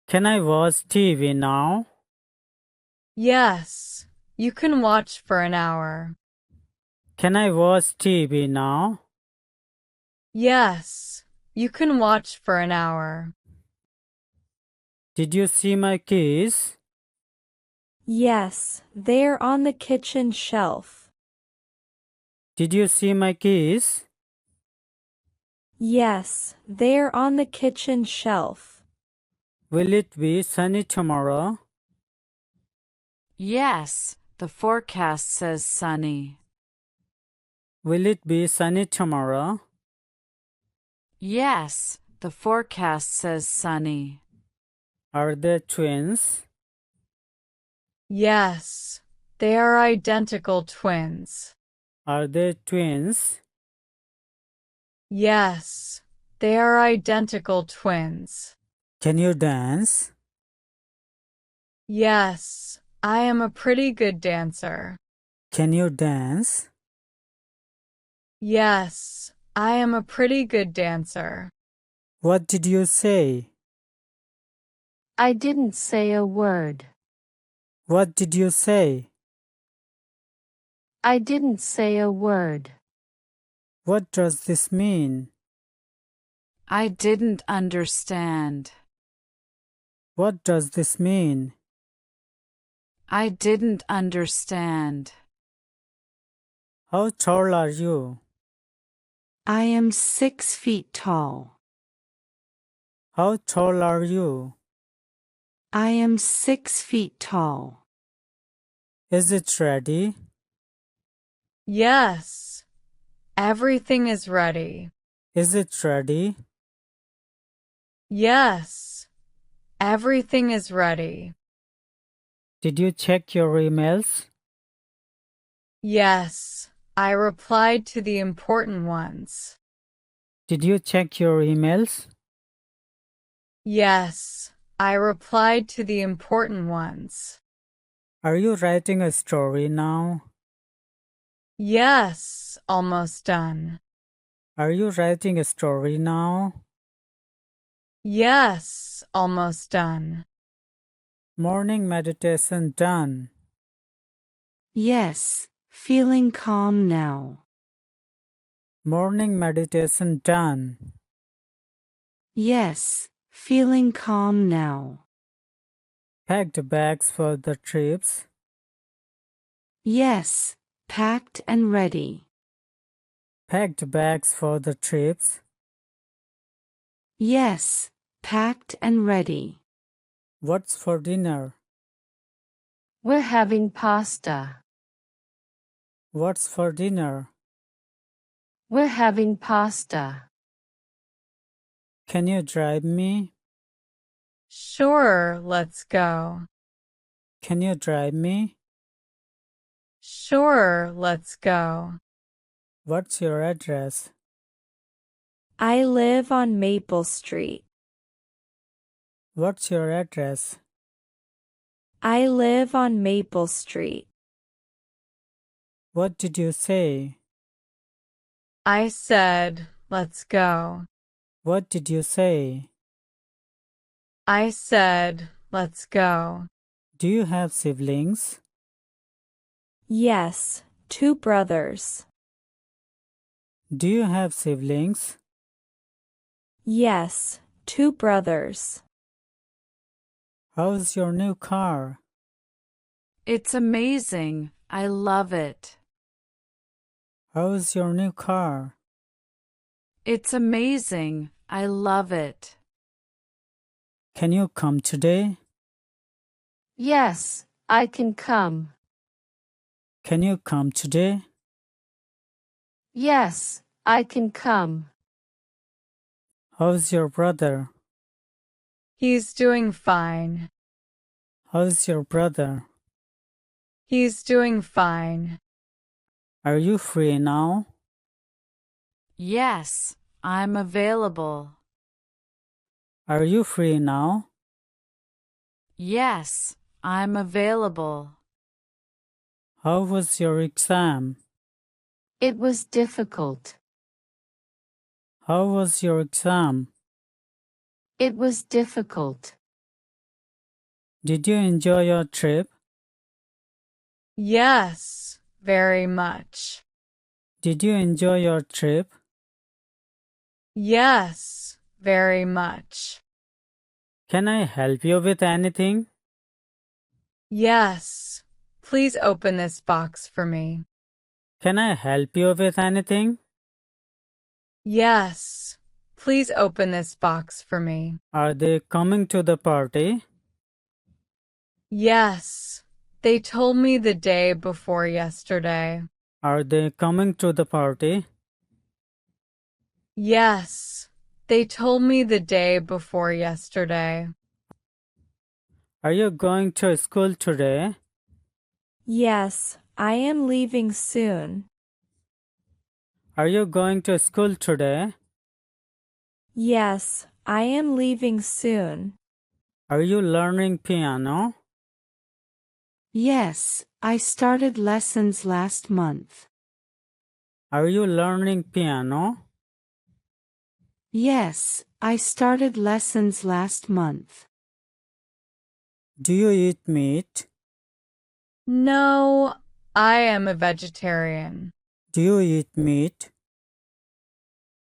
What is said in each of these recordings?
Can I watch TV now? Yes, you can watch for an hour. Can I watch TV now? Yes, you can watch for an hour. Did you see my keys? Yes, they're on the kitchen shelf. Did you see my keys? Yes, they're on the kitchen shelf. Will it be sunny tomorrow? Yes, the forecast says sunny. Will it be sunny tomorrow? Yes, the forecast says sunny. Are they twins? Yes, they are identical twins. Are they twins? Yes, they are identical twins. Can you dance? Yes, I am a pretty good dancer. Can you dance? Yes, I am a pretty good dancer. What did you say? I didn't say a word. What did you say? I didn't say a word. What does this mean? I didn't understand. What does this mean? I didn't understand. How tall are you? I am 6 feet tall. How tall are you? I am 6 feet tall. Is it ready? Yes, everything is ready. Is it ready? Yes, everything is ready. Did you check your emails? Yes, I replied to the important ones. Did you check your emails? Yes, I replied to the important ones. Are you writing a story now? Yes, almost done. Are you writing a story now? Yes, almost done. Morning meditation done. Yes, feeling calm now. Morning meditation done. Yes, feeling calm now. Packed bags for the trips. Yes, packed and ready. Packed bags for the trips. Yes, packed and ready. What's for dinner? We're having pasta. What's for dinner? We're having pasta. Can you drive me? Sure, let's go. Can you drive me? Sure, let's go. What's your address? I live on Maple Street. What's your address? I live on Maple Street. What did you say? I said, let's go. What did you say? I said, let's go. Do you have siblings? Yes, 2 brothers. Do you have siblings? Yes, 2 brothers. How's your new car? It's amazing. I love it. How's your new car? It's amazing. I love it. Can you come today? Yes, I can come. Can you come today? Yes, I can come. How's your brother? He's doing fine. How's your brother? He's doing fine. Are you free now? Yes, I'm available. Are you free now? Yes, I'm available. How was your exam? It was difficult. How was your exam? It was difficult. Did you enjoy your trip? Yes, very much. Did you enjoy your trip? Yes, very much. Can I help you with anything? Yes. Please open this box for me. Can I help you with anything? Yes. Please open this box for me. Are they coming to the party? Yes. They told me the day before yesterday. Are they coming to the party? Yes. They told me the day before yesterday. Are you going to school today? Yes, I am leaving soon. Are you going to school today? Yes, I am leaving soon. Are you learning piano? Yes, I started lessons last month. Are you learning piano? Yes, I started lessons last month. Do you eat meat? No, I am a vegetarian. Do you eat meat?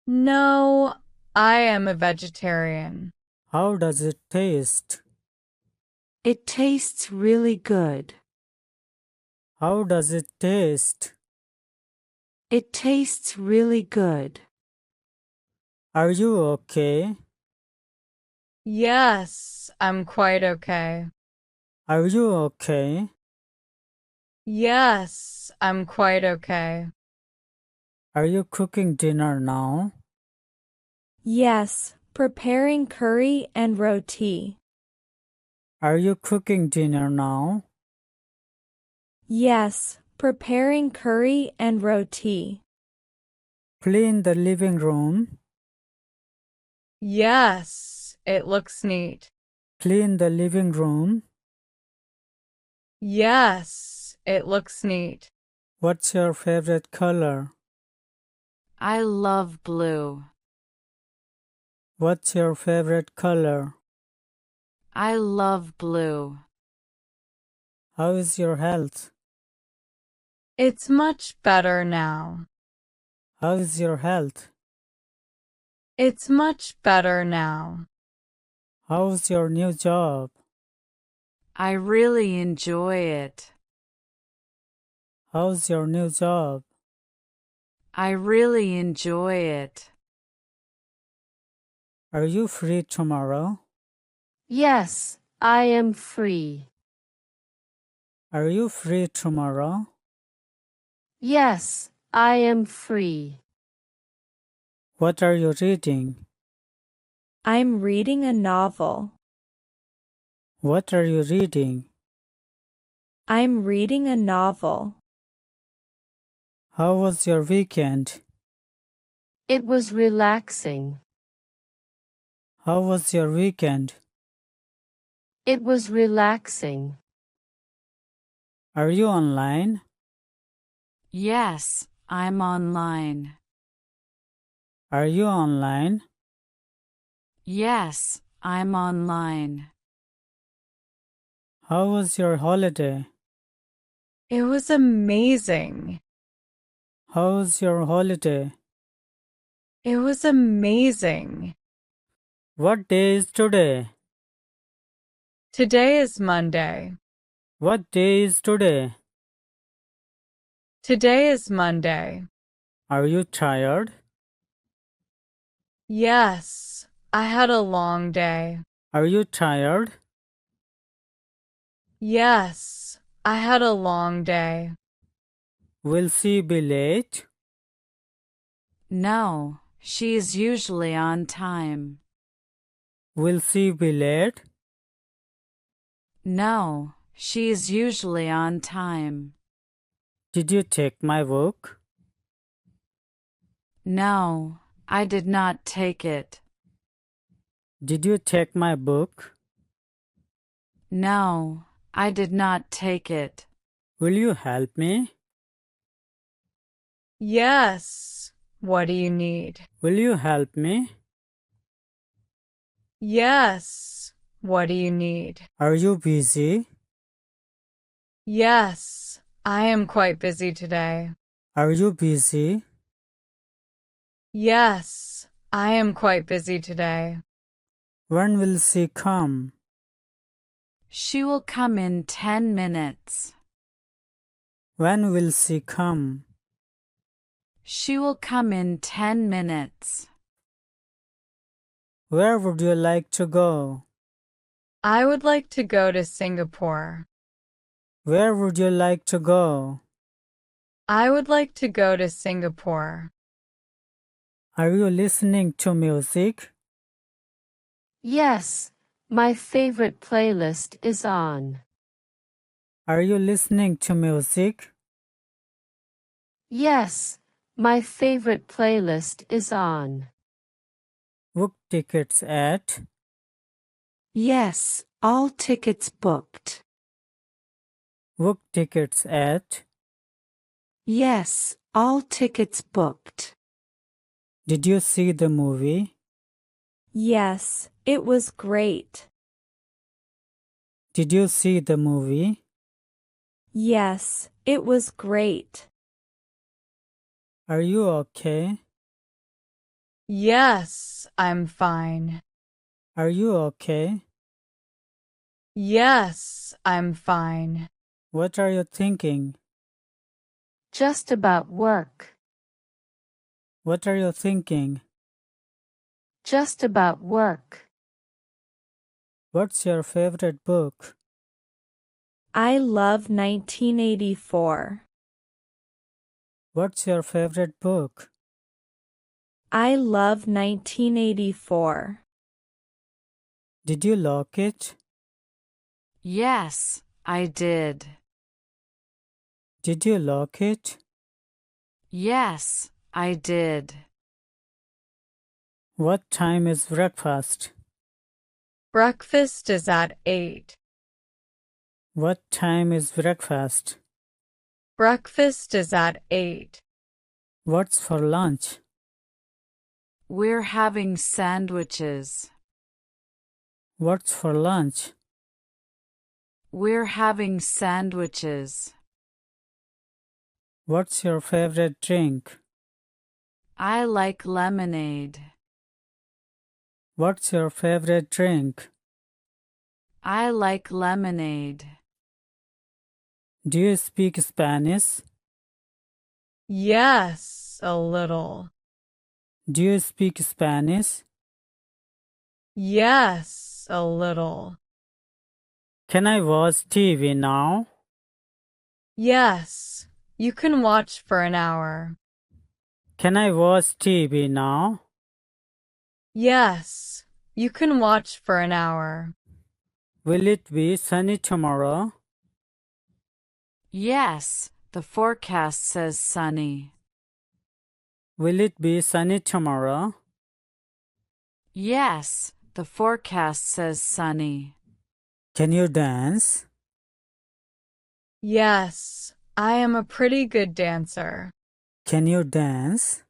No, I am a vegetarian. How does it taste? It tastes really good. How does it taste? It tastes really good. Are you okay? Yes, I'm quite okay. Are you okay? Yes, I'm quite okay. Are you cooking dinner now? Yes, preparing curry and roti. Are you cooking dinner now? Yes, preparing curry and roti. Clean the living room. Yes, it looks neat. Clean the living room. Yes, it looks neat. What's your favorite color? I love blue. What's your favorite color? I love blue. How is your health? It's much better now. How is your health? It's much better now. How's your new job? I really enjoy it. How's your new job? I really enjoy it. Are you free tomorrow? Yes, I am free. Are you free tomorrow? Yes, I am free. What are you reading? I'm reading a novel. What are you reading? I'm reading a novel. How was your weekend? It was relaxing. How was your weekend? It was relaxing. Are you online? Yes, I'm online. Are you online? Yes, I'm online. How was your holiday? It was amazing. How was your holiday? It was amazing. What day is today? Today is Monday. What day is today? Today is Monday. Are you tired? Yes, I had a long day. Are you tired? Yes, I had a long day. Will she be late? No, she's usually on time. Will she be late? No, she's usually on time. Did you take my book? No, I did not take it. Did you take my book? No, I did not take it. Will you help me? Yes. What do you need? Will you help me? Yes. What do you need? Are you busy? Yes, I am quite busy today. Are you busy? Yes, I am quite busy today. When will she come? She will come in 10 minutes. When will she come? She will come in 10 minutes. Where would you like to go? I would like to go to Singapore. Where would you like to go? I would like to go to Singapore. Are you listening to music? Yes, my favorite playlist is on. Are you listening to music? Yes, my favorite playlist is on. Book tickets at? Yes, all tickets booked. Book tickets at? Yes, all tickets booked. Did you see the movie? Yes, it was great. Did you see the movie? Yes, it was great. Are you okay? Yes, I'm fine. Are you okay? Yes, I'm fine. What are you thinking? Just about work. What are you thinking? Just about work. What's your favorite book? I love 1984. What's your favorite book? I love 1984. Did you lock it? Yes, I did. Did you lock it? Yes, I did. What time is breakfast? Breakfast is at 8. What time is breakfast? Breakfast is at 8. What's for lunch? We're having sandwiches. What's for lunch? We're having sandwiches. What's your favorite drink? I like lemonade. What's your favorite drink? I like lemonade. Do you speak Spanish? Yes, a little. Do you speak Spanish? Yes, a little. Can I watch TV now? Yes, you can watch for an hour. Can I watch TV now? Yes, you can watch for an hour. Will it be sunny tomorrow? Yes, the forecast says sunny. Will it be sunny tomorrow? Yes, the forecast says sunny. Can you dance? Yes, I am a pretty good dancer. Can you dance?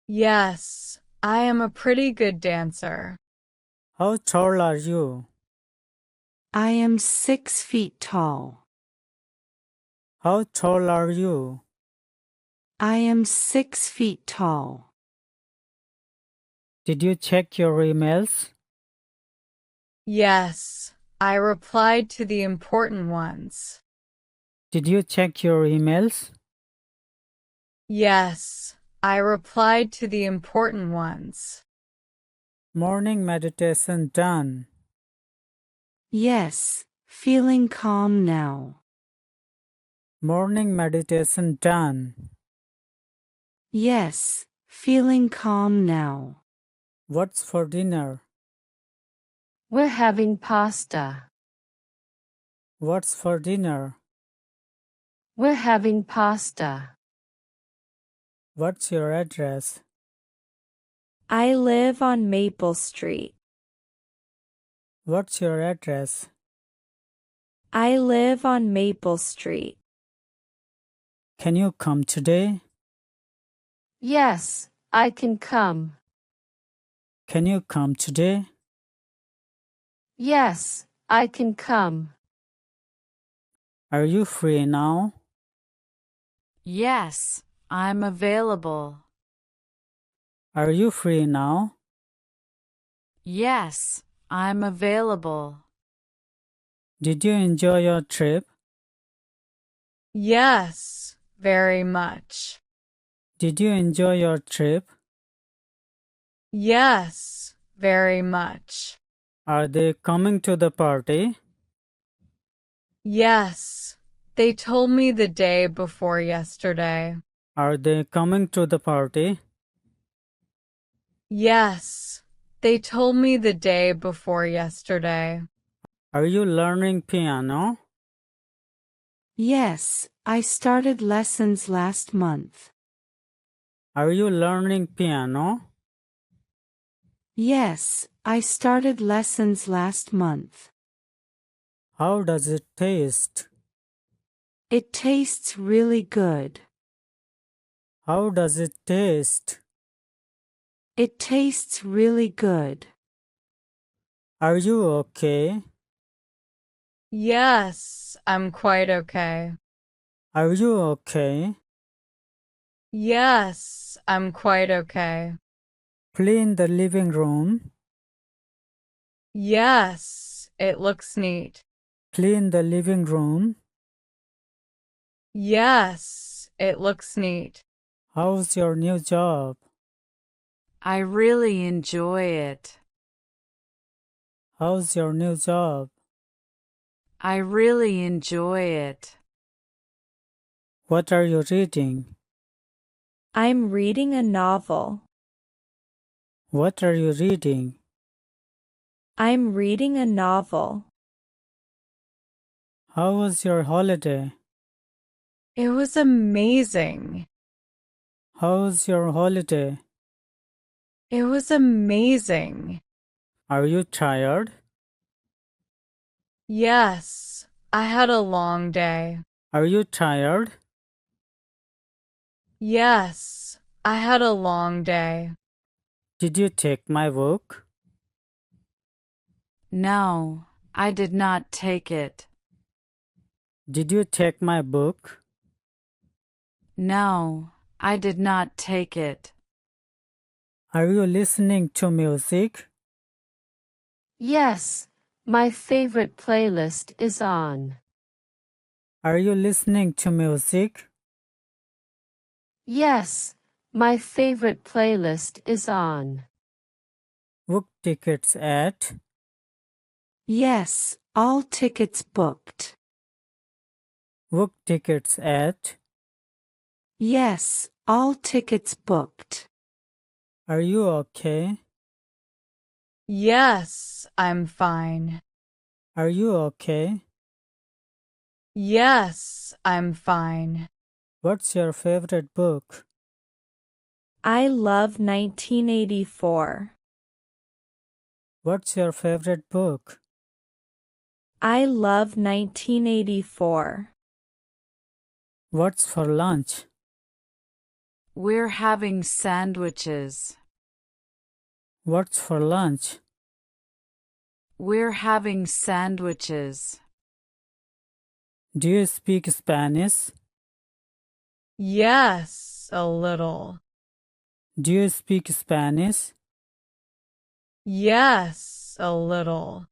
Yes, I am a pretty good dancer. How tall are you? I am 6 feet tall. How tall are you? I am 6 feet tall. Did you check your emails? Yes, I replied to the important ones. Did you check your emails? Yes, I replied to the important ones. Morning meditation done. Yes, feeling calm now. Morning meditation done. Yes, feeling calm now. What's for dinner? We're having pasta. What's for dinner? We're having pasta. What's your address? I live on Maple Street. What's your address? I live on Maple Street. Can you come today? Yes, I can come. Can you come today? Yes, I can come. Are you free now? Yes, I'm available. Are you free now? Yes, I'm available. Did you enjoy your trip? Yes, very much. Did you enjoy your trip? Yes, very much. Are they coming to the party? Yes, they told me the day before yesterday. Are they coming to the party? Yes, they told me the day before yesterday. Are you learning piano? Yes, I started lessons last month. Are you learning piano? Yes, I started lessons last month. How does it taste? It tastes really good. How does it taste? It tastes really good. Are you okay? Yes, I'm quite okay. Are you okay? Yes, I'm quite okay. Clean the living room. Yes, it looks neat. Clean the living room. Yes, it looks neat. How's your new job? I really enjoy it. How's your new job? I really enjoy it. What are you reading? I'm reading a novel. What are you reading? I'm reading a novel. How was your holiday? It was amazing. How's your holiday? It was amazing. Are you tired? Yes, I had a long day. Are you tired? Yes, I had a long day. Did you take my book? No, I did not take it. Did you take my book? No, I did not take it. Are you listening to music? Yes, my favorite playlist is on. Are you listening to music? Yes, my favorite playlist is on. Book tickets at? Yes, all tickets booked. Book tickets at? Yes, all tickets booked. Are you okay? Yes, I'm fine. Are you okay? Yes, I'm fine. What's your favorite book? I love 1984. What's your favorite book? I love 1984. What's for lunch? We're having sandwiches. What's for lunch? We're having sandwiches. Do you speak Spanish? Yes, a little. Do you speak Spanish? Yes, a little.